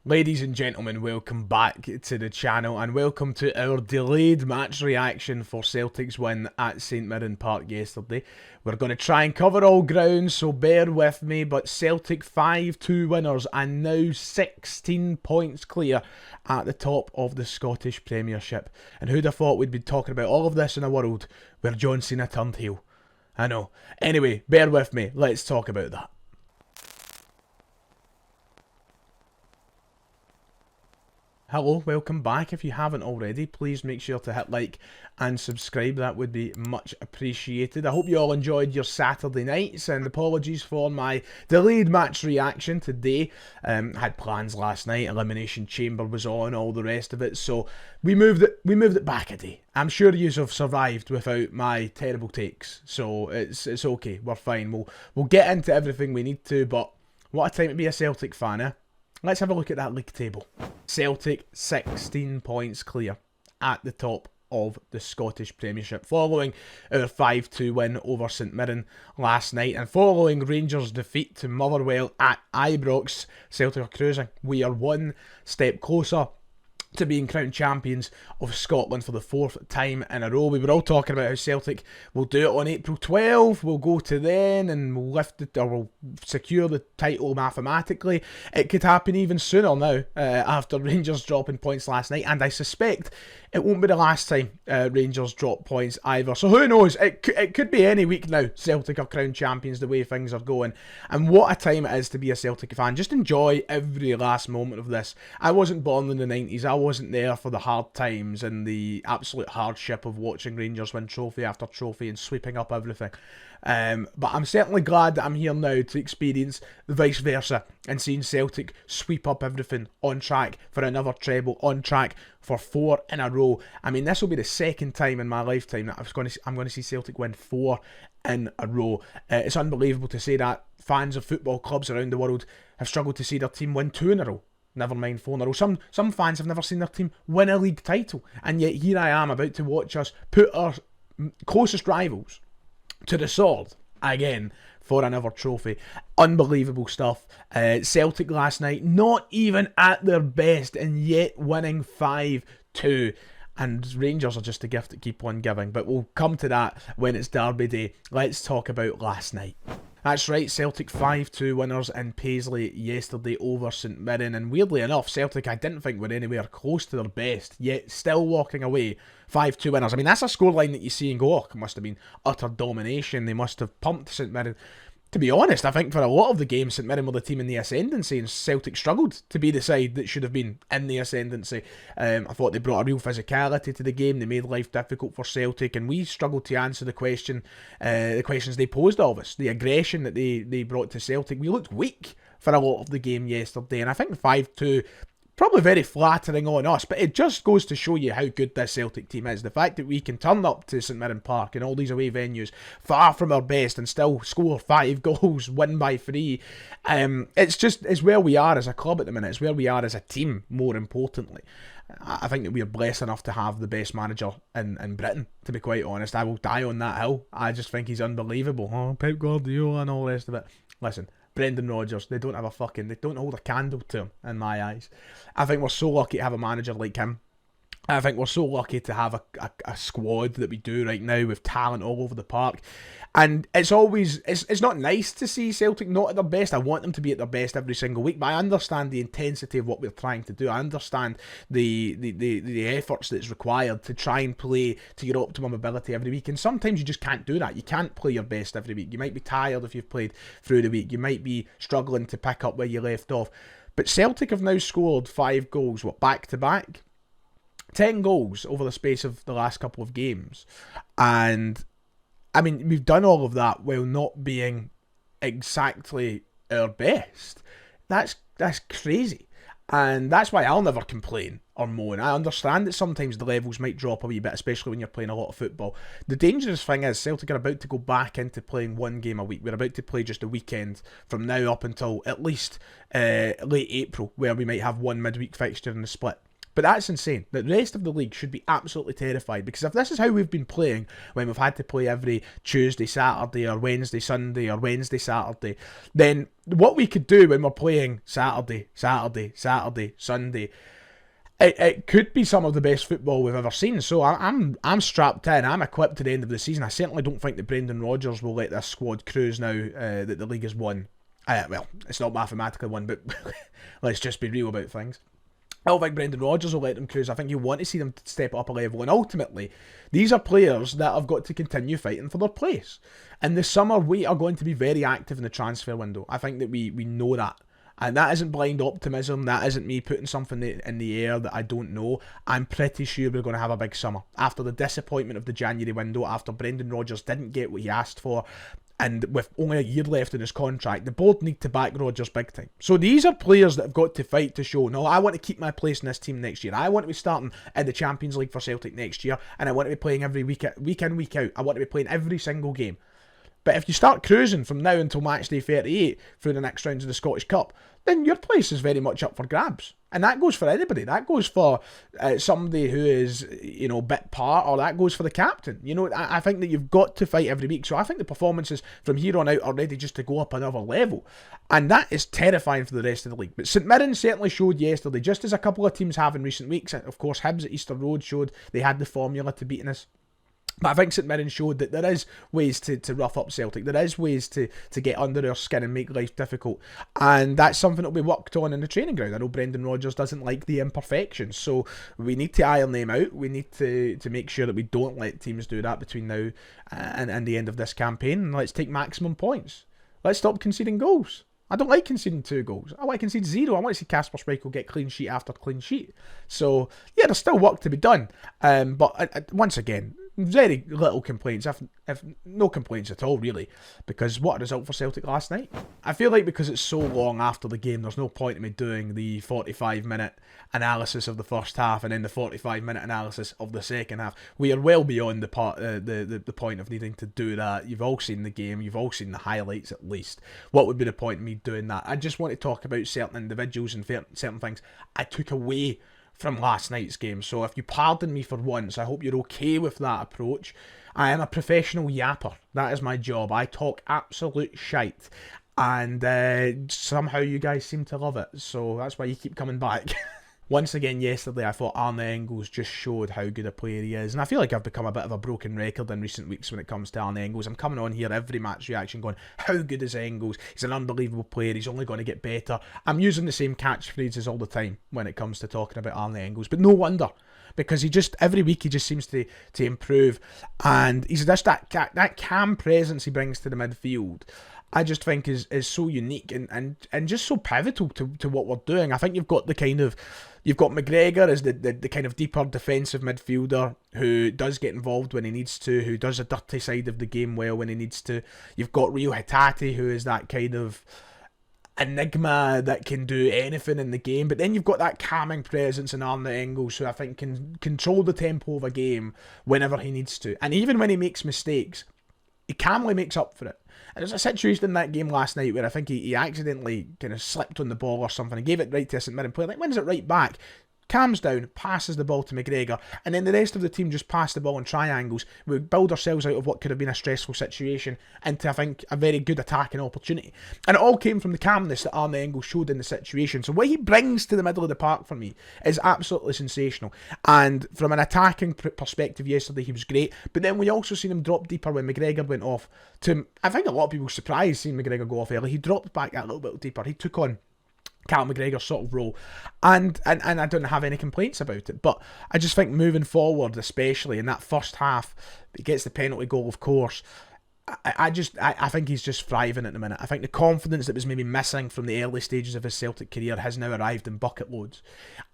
Ladies and gentlemen, welcome back to the channel and welcome to our delayed match reaction for Celtic's win at St Mirren Park yesterday. We're going to try and cover all ground, so bear with me, but Celtic 5-2 winners and now 16 points clear at the top of the Scottish Premiership. And who'd have thought we'd be talking about all of this in a world where John Cena turned heel? I know. Anyway, bear with me, let's talk about that. Hello, welcome back. If you haven't already, please make sure to hit like and subscribe. That would be much appreciated. I hope you all enjoyed your Saturday nights, and apologies for my delayed match reaction today. Had plans last night, Elimination Chamber was on, all the rest of it, so we moved it back a day. I'm sure you have survived without my terrible takes, so it's okay. We're fine. We'll get into everything we need to, but what a time to be a Celtic fan, eh? Let's have a look at that league table. Celtic 16 points clear at the top of the Scottish Premiership, following our 5-2 win over St Mirren last night and following Rangers' defeat to Motherwell at Ibrox. Celtic are cruising. We are one step closer to being crowned champions of Scotland for the 4th time in a row. We were all talking about how Celtic will do it on April 12th. We'll go to then and we'll lift it, or we'll secure the title mathematically. It could happen even sooner now, after Rangers dropping points last night, and I suspect it won't be the last time Rangers drop points either. So who knows? It could be any week now. Celtic are crowned champions the way things are going. And what a time it is to be a Celtic fan. Just enjoy every last moment of this. I wasn't born in the 90s. I wasn't there for the hard times and the absolute hardship of watching Rangers win trophy after trophy and sweeping up everything. But I'm certainly glad that I'm here now to experience the vice versa and seeing Celtic sweep up everything, on track for another treble, on track for 4 in a row. I mean, this will be the second time in my lifetime that I'm going to see Celtic win 4 in a row. It's unbelievable to say that. Fans of football clubs around the world have struggled to see their team win 2 in a row. Never mind 4 in a row. Some fans have never seen their team win a league title, and yet here I am about to watch us put our closest rivals to the sword again for another trophy. Unbelievable stuff. Celtic last night, not even at their best, and yet winning 5-2. And Rangers are just a gift that keep on giving, but we'll come to that when it's Derby Day. Let's talk about last night. That's right, Celtic 5-2 winners in Paisley yesterday over St Mirren, and weirdly enough, Celtic I didn't think were anywhere close to their best, yet still walking away 5-2 winners. I mean, that's a scoreline that you see and go, oh, it must have been utter domination, they must have pumped St Mirren. To be honest, I think for a lot of the games, St Mirren were the team in the ascendancy, and Celtic struggled to be the side that should have been in the ascendancy. I thought they brought a real physicality to the game. They made life difficult for Celtic, and we struggled to answer the questions they posed of us. The aggression that they brought to Celtic. We looked weak for a lot of the game yesterday, and I think 5-2... probably very flattering on us, but it just goes to show you how good this Celtic team is. The fact that we can turn up to St Mirren Park and all these away venues far from our best and still score 5 goals, win by 3. It's where we are as a club at the minute. It's where we are as a team, more importantly. I think that we are blessed enough to have the best manager in Britain, to be quite honest. I will die on that hill. I just think he's unbelievable. Oh, Pep Guardiola and all the rest of it. Listen, Brendan Rodgers, they don't hold a candle to him in my eyes. I think we're so lucky to have a manager like him. I think we're so lucky to have a squad that we do right now with talent all over the park. And it's not nice to see Celtic not at their best. I want them to be at their best every single week, but I understand the intensity of what we're trying to do. I understand the efforts that's required to try and play to your optimum ability every week. And sometimes you just can't do that. You can't play your best every week. You might be tired if you've played through the week. You might be struggling to pick up where you left off. But Celtic have now scored 5 goals, back to back? 10 goals over the space of the last couple of games. And I mean, we've done all of that while not being exactly our best. That's crazy. And that's why I'll never complain or moan. I understand that sometimes the levels might drop a wee bit, especially when you're playing a lot of football. The dangerous thing is Celtic are about to go back into playing 1 game a week. We're about to play just a weekend from now up until at least late April, where we might have 1 midweek fixture in the split. But that's insane. The rest of the league should be absolutely terrified, because if this is how we've been playing when we've had to play every Tuesday, Saturday, or Wednesday, Sunday, or Wednesday, Saturday, then what we could do when we're playing Saturday, Sunday, it could be some of the best football we've ever seen. So I'm strapped in. I'm equipped to the end of the season. I certainly don't think that Brendan Rodgers will let this squad cruise now that the league has won. Well, it's not mathematically won, but let's just be real about things. I don't think Brendan Rodgers will let them cruise. I think you want to see them step up a level. And ultimately, these are players that have got to continue fighting for their place. In the summer, we are going to be very active in the transfer window. I think that we know that. And that isn't blind optimism. That isn't me putting something in the air that I don't know. I'm pretty sure we're going to have a big summer. After the disappointment of the January window, after Brendan Rodgers didn't get what he asked for, and with only a year left in his contract, the board need to back Rodgers big time. So these are players that have got to fight to show, no, I want to keep my place in this team next year. I want to be starting in the Champions League for Celtic next year, and I want to be playing every week in, week out. I want to be playing every single game. But if you start cruising from now until match day 38 through the next rounds of the Scottish Cup, then your place is very much up for grabs. And that goes for anybody. That goes for somebody who is, bit part, or that goes for the captain. I think that you've got to fight every week. So I think the performances from here on out are ready just to go up another level. And that is terrifying for the rest of the league. But St Mirren certainly showed yesterday, just as a couple of teams have in recent weeks. Of course, Hibs at Easter Road showed they had the formula to beating us. But I think St Mirren showed that there is ways to rough up Celtic. There is ways to get under their skin and make life difficult. And that's something that will be worked on in the training ground. I know Brendan Rodgers doesn't like the imperfections. So we need to iron them out. We need to make sure that we don't let teams do that between now and the end of this campaign. And let's take maximum points. Let's stop conceding goals. I don't like conceding 2 goals. I want to concede 0. I want to see Kasper Schmeichel get clean sheet after clean sheet. So, yeah, there's still work to be done. But once again, very little complaints, if no complaints at all, really, because what a result for Celtic last night. I feel like because it's so long after the game, there's no point in me doing the 45-minute analysis of the first half and then the 45-minute analysis of the second half. We are well beyond the point of needing to do that. You've all seen the game, you've all seen the highlights at least. What would be the point of me doing that? I just want to talk about certain individuals and certain things I took away from last night's game. So if you pardon me for once, I hope you're okay with that approach. I am a professional yapper. That is my job. I talk absolute shite. And somehow you guys seem to love it. So that's why you keep coming back. Once again, yesterday, I thought Arne Engels just showed how good a player he is. And I feel like I've become a bit of a broken record in recent weeks when it comes to Arne Engels. I'm coming on here every match reaction going, how good is Engels? He's an unbelievable player. He's only going to get better. I'm using the same catchphrases all the time when it comes to talking about Arne Engels. But no wonder. Because he just, every week, he just seems to improve. And he's just that calm presence he brings to the midfield. I just think is so unique and just so pivotal to what we're doing. I think you've got McGregor as the kind of deeper defensive midfielder who does get involved when he needs to, who does the dirty side of the game well when he needs to. You've got Rio Hatate, who is that kind of enigma that can do anything in the game, but then you've got that calming presence in Arne Engels, who I think can control the tempo of a game whenever he needs to. And even when he makes mistakes, he calmly makes up for it. And there's a situation in that game last night where I think he accidentally kind of slipped on the ball or something and gave it right to a St Mirren player. Like, wins it right back, calms down, passes the ball to McGregor, and then the rest of the team just pass the ball in triangles. We build ourselves out of what could have been a stressful situation into, I think, a very good attacking opportunity. And it all came from the calmness that Arne Engels showed in the situation. So what he brings to the middle of the park for me is absolutely sensational. And from an attacking perspective yesterday, he was great. But then we also seen him drop deeper when McGregor went off. I think a lot of people were surprised seeing McGregor go off early. He dropped back a little bit deeper. He took on Cal McGregor's sort of role, and I don't have any complaints about it, but I just think moving forward, especially in that first half, he gets the penalty goal, of course. I think he's just thriving at the minute. I think the confidence that was maybe missing from the early stages of his Celtic career has now arrived in bucket loads.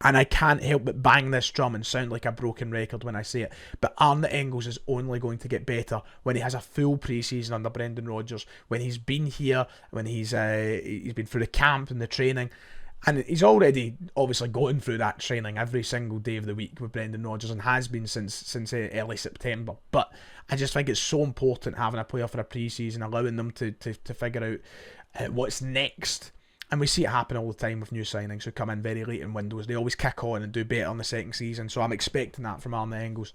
And I can't help but bang this drum and sound like a broken record when I say it. But Arne Engels is only going to get better when he has a full pre-season under Brendan Rodgers, when he's been here, when he's been through the camp and the training. And he's already obviously going through that training every single day of the week with Brendan Rodgers and has been since early September. But I just think it's so important having a player for a pre-season, allowing them to figure out what's next. And we see it happen all the time with new signings who come in very late in windows. They always kick on and do better on the second season. So I'm expecting that from Arne Engels.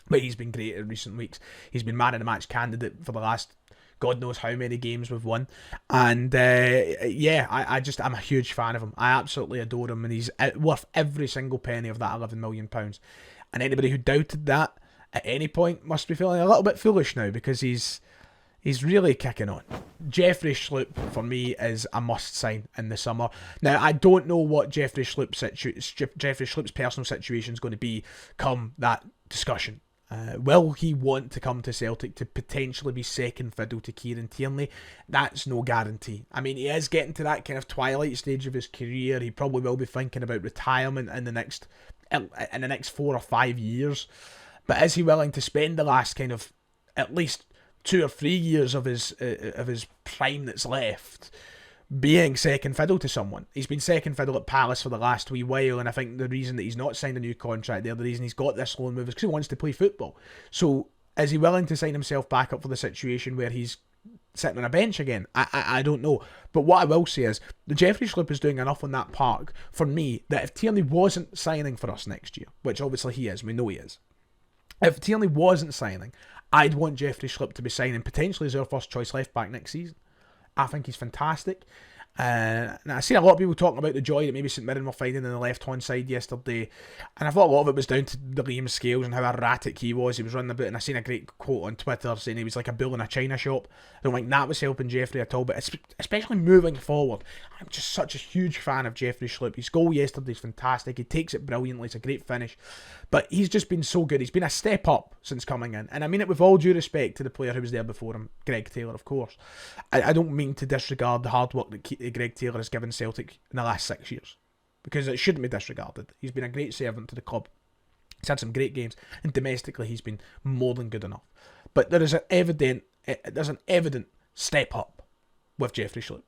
But he's been great in recent weeks. He's been man of the match candidate for the last God knows how many games we've won. And I'm a huge fan of him. I absolutely adore him, and he's worth every single penny of that £11 million. And anybody who doubted that at any point must be feeling a little bit foolish now, because he's really kicking on. Jeffrey Schlupp, for me, is a must-sign in the summer. Now, I don't know what Jeffrey Schlupp's personal situation is going to be come that discussion. Will he want to come to Celtic to potentially be second fiddle to Kieran Tierney? That's no guarantee. I mean, he is getting to that kind of twilight stage of his career. He probably will be thinking about retirement in the next 4 or 5 years. But is he willing to spend the last kind of at least 2 or 3 years of his prime that's left being second fiddle to someone? He's been second fiddle at Palace for the last wee while, and I think the reason that he's not signed a new contract there, the reason he's got this loan move, is because he wants to play football. So is he willing to sign himself back up for the situation where he's sitting on a bench again? I don't know. But what I will say is the Jeffrey Schlupp is doing enough on that park for me that if Tierney wasn't signing for us next year, which obviously he is, we know he is, if Tierney wasn't signing, I'd want Jeffrey Schlupp to be signing potentially as our first choice left back next season. I think he's fantastic. And I see a lot of people talking about the joy that maybe St Mirren were finding in the left-hand side yesterday. And I thought a lot of it was down to the Liam Scales and how erratic he was. He was running about, and I seen a great quote on Twitter saying he was like a bull in a china shop. I don't think that was helping Jeffrey at all, but especially moving forward. I'm just such a huge fan of Jeffrey Schlupp. His goal yesterday is fantastic. He takes it brilliantly. It's a great finish. But he's just been so good. He's been a step up since coming in. And I mean it with all due respect to the player who was there before him, Greg Taylor, of course. I don't mean to disregard the hard work that Greg Taylor has given Celtic in the last 6 years, because it shouldn't be disregarded. He's been a great servant to the club. He's had some great games, and domestically he's been more than good enough. But there's an evident step up with Jeffrey Schlupp.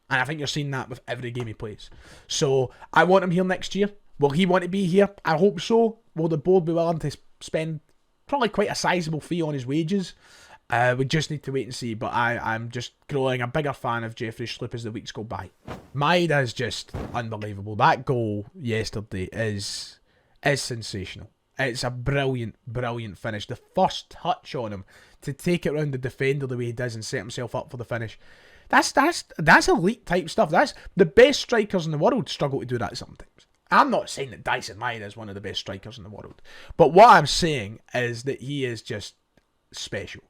And I think you're seeing that with every game he plays. So I want him here next year. Will he want to be here? I hope so. Will the board be willing to spend probably quite a sizable fee on his wages? We just need to wait and see. But I'm just growing a bigger fan of Jeffrey Schlupp as the weeks go by. Maeda is just unbelievable. That goal yesterday is sensational. It's a brilliant, brilliant finish. The first touch on him to take it round the defender the way he does and set himself up for the finish. That's elite type stuff. That's the best strikers in the world struggle to do that sometimes. I'm not saying that Dyson Maeda is one of the best strikers in the world, but what I'm saying is that he is just special.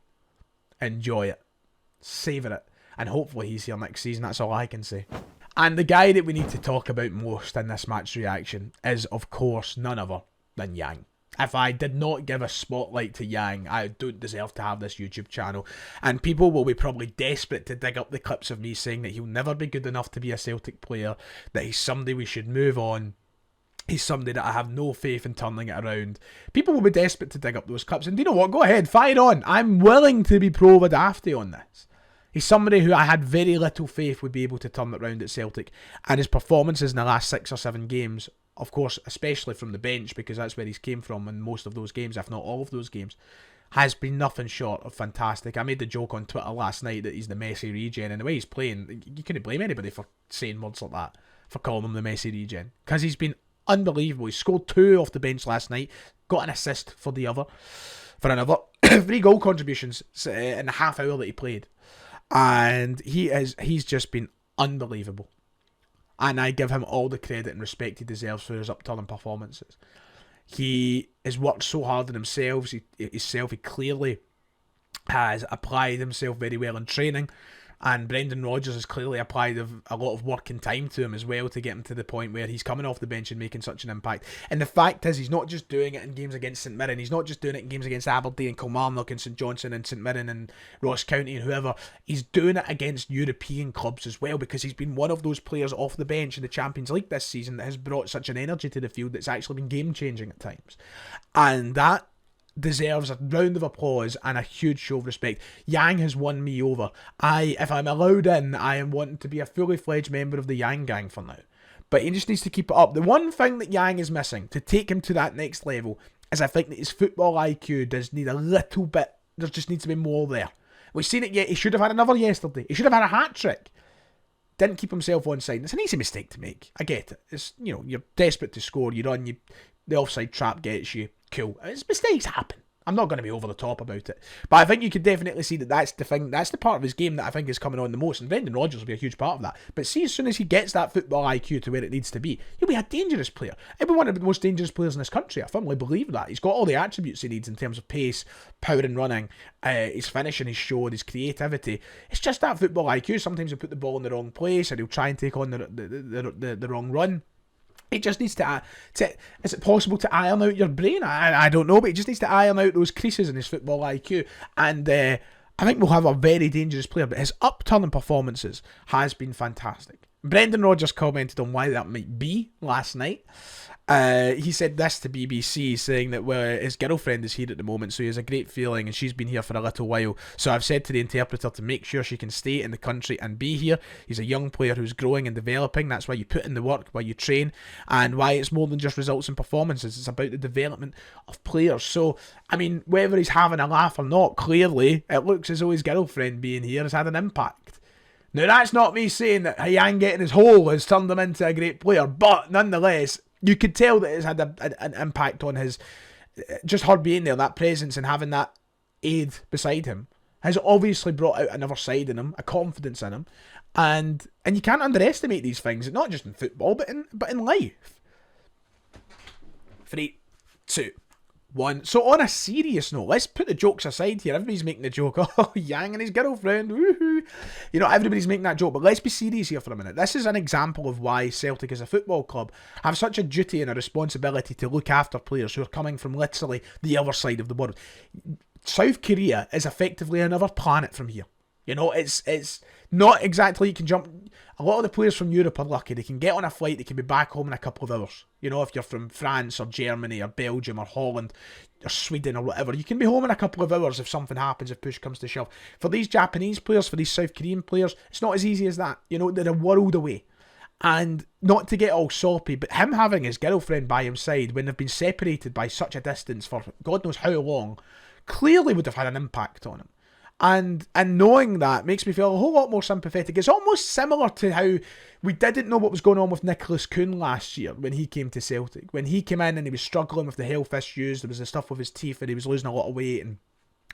Enjoy it, savour it, and hopefully he's here next season. That's all I can say. And the guy that we need to talk about most in this match reaction is, of course, none other than Yang. If I did not give a spotlight to Yang, I don't deserve to have this YouTube channel. And people will be probably desperate to dig up the clips of me saying that he'll never be good enough to be a Celtic player, that he's somebody we should move on. He's somebody that I have no faith in turning it around. People will be desperate to dig up those clips. And do you know what? Go ahead, fire on. I'm willing to be pro Vadafti on this. He's somebody who I had very little faith would be able to turn it around at Celtic. And his performances in the last 6 or 7 games, of course, especially from the bench, because that's where he's came from in most of those games, if not all of those games, has been nothing short of fantastic. I made the joke on Twitter last night that he's the Messi regen, and the way he's playing, you couldn't blame anybody for saying words like that, for calling him the Messi regen, because he's been unbelievable. He scored 2 off the bench last night, got an assist for another 3 goal contributions in the half hour that he played, and he's just been unbelievable. And I give him all the credit and respect he deserves for his upturning performances. He has worked so hard on himself. He clearly has applied himself very well in training. And Brendan Rodgers has clearly applied a lot of work and time to him as well to get him to the point where he's coming off the bench and making such an impact. And the fact is, he's not just doing it in games against St Mirren. He's not just doing it in games against Aberdeen, Kilmarnock and St Johnstone and St Mirren and Ross County and whoever. He's doing it against European clubs as well, because he's been one of those players off the bench in the Champions League this season that has brought such an energy to the field that's actually been game-changing at times. And that deserves a round of applause and a huge show of respect. Yang has won me over. If I'm allowed in, I am wanting to be a fully fledged member of the Yang gang for now. But he just needs to keep it up. The one thing that Yang is missing to take him to that next level is I think that his football IQ does need a little bit. There just needs to be more there. We've seen it yet. He should have had another yesterday. He should have had a hat-trick. didn't keep himself onside. It's an easy mistake to make. I get it. It's, you know, you're desperate to score. You run. The offside trap gets you. Cool. Mistakes happen. I'm not going to be over the top about it. But I think you could definitely see that that's the thing. That's the part of his game that I think is coming on the most. And Brendan Rodgers will be a huge part of that. But see, as soon as he gets that football IQ to where it needs to be, he'll be a dangerous player. He'll be one of the most dangerous players in this country. I firmly believe that. He's got all the attributes he needs in terms of pace, power and running, his finishing, his shot, his creativity. It's just that football IQ. Sometimes he'll put the ball in the wrong place, or he'll try and take on the wrong run. It just needs to is it possible to iron out your brain? I don't know, but it just needs to iron out those creases in his football IQ. And I think we'll have a very dangerous player, but his upturning performances has been fantastic. Brendan Rodgers commented on why that might be last night. He said this to BBC, saying that his girlfriend is here at the moment, so he has a great feeling, and she's been here for a little while. So I've said to the interpreter to make sure she can stay in the country and be here. He's a young player who's growing and developing. That's why you put in the work, why you train, and why it's more than just results and performances. It's about the development of players. So, I mean, whether he's having a laugh or not, clearly it looks as though his girlfriend being here has had an impact. Now, that's not me saying that Yang getting his hole has turned him into a great player, but nonetheless, you could tell that it's had an impact on his, just her being there, that presence and having that aide beside him has obviously brought out another side in him, a confidence in him, and you can't underestimate these things, not just in football, but in life. 3, 2, 1. So on a serious note, let's put the jokes aside here. Everybody's making the joke, oh, Yang and his girlfriend, woohoo. You know, everybody's making that joke, but let's be serious here for a minute. This is an example of why Celtic as a football club have such a duty and a responsibility to look after players who are coming from literally the other side of the world. South Korea is effectively another planet from here. You know, it's not exactly you can jump. A lot of the players from Europe are lucky. They can get on a flight, they can be back home in a couple of hours. You know, if you're from France or Germany or Belgium or Holland or Sweden or whatever, you can be home in a couple of hours if something happens, if push comes to shove. For these Japanese players, for these South Korean players, it's not as easy as that. You know, they're a world away. And not to get all soppy, but him having his girlfriend by his side when they've been separated by such a distance for God knows how long, clearly would have had an impact on him. And knowing that makes me feel a whole lot more sympathetic. It's almost similar to how we didn't know what was going on with Nicholas Kuhn last year when he came to Celtic. When he came in and he was struggling with the health issues, there was the stuff with his teeth and he was losing a lot of weight and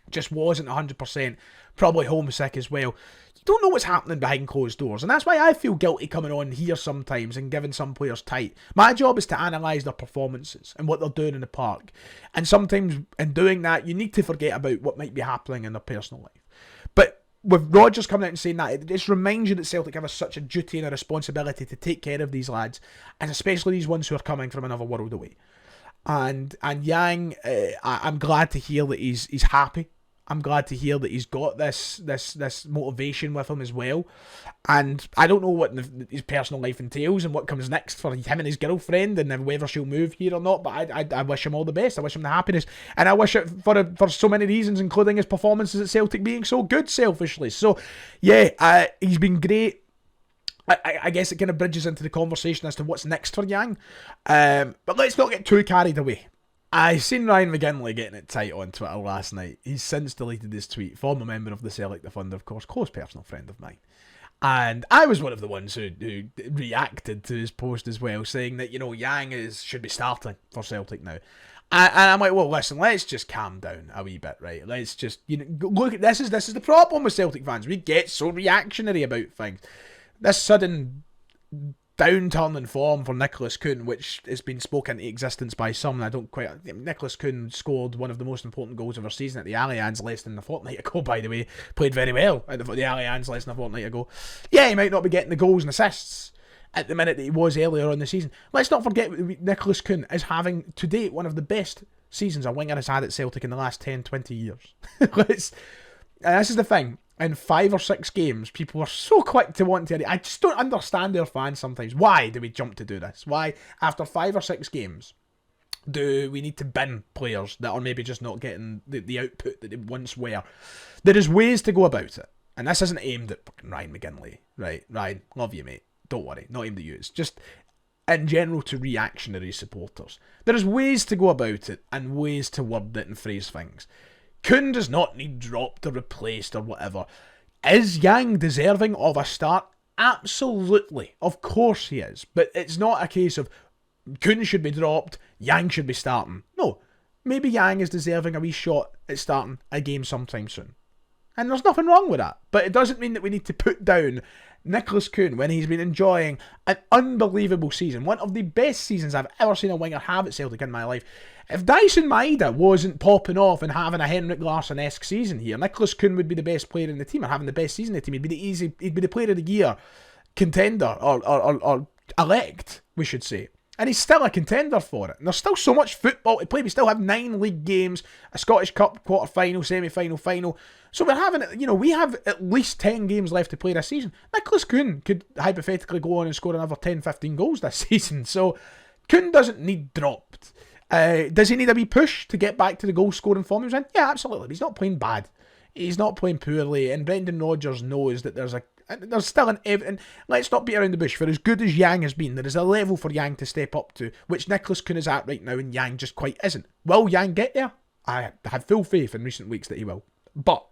just wasn't 100%, probably homesick as well. You don't know what's happening behind closed doors, and that's why I feel guilty coming on here sometimes and giving some players tight. My job is to analyse their performances and what they're doing in the park, and sometimes in doing that you need to forget about what might be happening in their personal life. But with Rodgers coming out and saying that, it just reminds you that Celtic have such a duty and a responsibility to take care of these lads, and especially these ones who are coming from another world away. And Yang, I'm glad to hear that he's happy. I'm glad to hear that he's got this motivation with him as well. And I don't know what his personal life entails and what comes next for him and his girlfriend and whether she'll move here or not. But I wish him all the best. I wish him the happiness. And I wish it for so many reasons, including his performances at Celtic being so good selfishly. So, yeah, he's been great. I guess it kind of bridges into the conversation as to what's next for Yang. But let's not get too carried away. I seen Ryan McGinley getting it tight on Twitter last night. He's since deleted his tweet. Former member of the Celtic Defender, of course, close personal friend of mine. And I was one of the ones who reacted to his post as well, saying that, you know, Yang should be starting for Celtic now. And I'm like, well, listen, let's just calm down a wee bit, right? Let's just, you know, look at this is the problem with Celtic fans. We get so reactionary about things. This sudden downturn in form for Nicholas Kuhn, which has been spoken into existence by some, and I don't quite... Nicholas Kuhn scored one of the most important goals of our season at the Allianz less than a fortnight ago, by the way. Played very well at the Allianz less than a fortnight ago. Yeah, he might not be getting the goals and assists at the minute that he was earlier on the season. Let's not forget Nicholas Kuhn is having, to date, one of the best seasons a winger has had at Celtic in the last 10, 20 years. And this is the thing. In 5 or 6 games, people are so quick to want to... I just don't understand their fans sometimes. Why do we jump to do this? Why, after 5 or 6 games, do we need to bin players that are maybe just not getting the output that they once were? There is ways to go about it. And this isn't aimed at fucking Ryan McGinley. Right, Ryan, love you, mate. Don't worry, not aimed at you. It's just, in general, to reactionary supporters. There is ways to go about it and ways to word it and phrase things. Kuhn does not need dropped or replaced or whatever. Is Yang deserving of a start? Absolutely. Of course he is. But it's not a case of Kun should be dropped, Yang should be starting. No. Maybe Yang is deserving a wee shot at starting a game sometime soon. And there's nothing wrong with that. But it doesn't mean that we need to put down Nicholas Kuhn when he's been enjoying an unbelievable season. One of the best seasons I've ever seen a winger have at Celtic in my life. If Dyson Maeda wasn't popping off and having a Henrik Larsson-esque season here, Nicholas Kuhn would be the best player in the team, or having the best season in the team. He'd be the player of the year contender, or elect, we should say. And he's still a contender for it. And there's still so much football to play. We still have 9 league games, a Scottish Cup quarter-final, semi-final, final. So we're having, we have at least 10 games left to play this season. Nicholas Kuhn could hypothetically go on and score another 10, 15 goals this season. So Kuhn doesn't need dropped. Does he need a wee push to get back to the goal-scoring form he was in? Yeah, absolutely. But he's not playing bad. He's not playing poorly. And Brendan Rodgers knows that there's still an and let's not beat around the bush. For as good as Yang has been, there is a level for Yang to step up to, which Nicholas Kuhn is at right now, and Yang just quite isn't. Will Yang get there? I have full faith in recent weeks that he will. But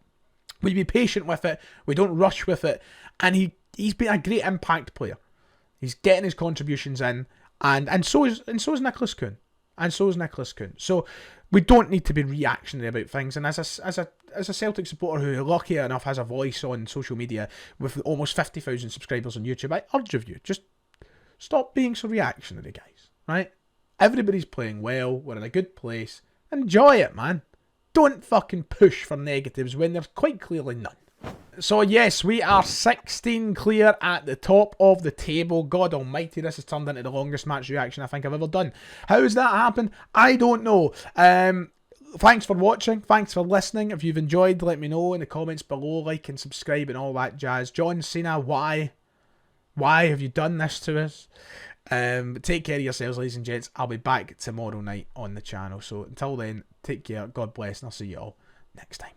we be patient with it. We don't rush with it. And he's been a great impact player. He's getting his contributions in, and so is Nicholas Kuhn. And so is Nicholas Kuhn. So we don't need to be reactionary about things. And as a Celtic supporter who, lucky enough, has a voice on social media with almost 50,000 subscribers on YouTube, I urge of you, just stop being so reactionary, guys. Right? Everybody's playing well. We're in a good place. Enjoy it, man. Don't fucking push for negatives when there's quite clearly none. So yes, we are 16 clear at the top of the table. God almighty, this has turned into the longest match reaction I think I've ever done. How has that happened? I don't know. Thanks for watching. Thanks for listening. If you've enjoyed, let me know in the comments below. Like and subscribe and all that jazz. John Cena, why? Why have you done this to us? Take care of yourselves, ladies and gents. I'll be back tomorrow night on the channel. So until then, take care. God bless, and I'll see you all next time.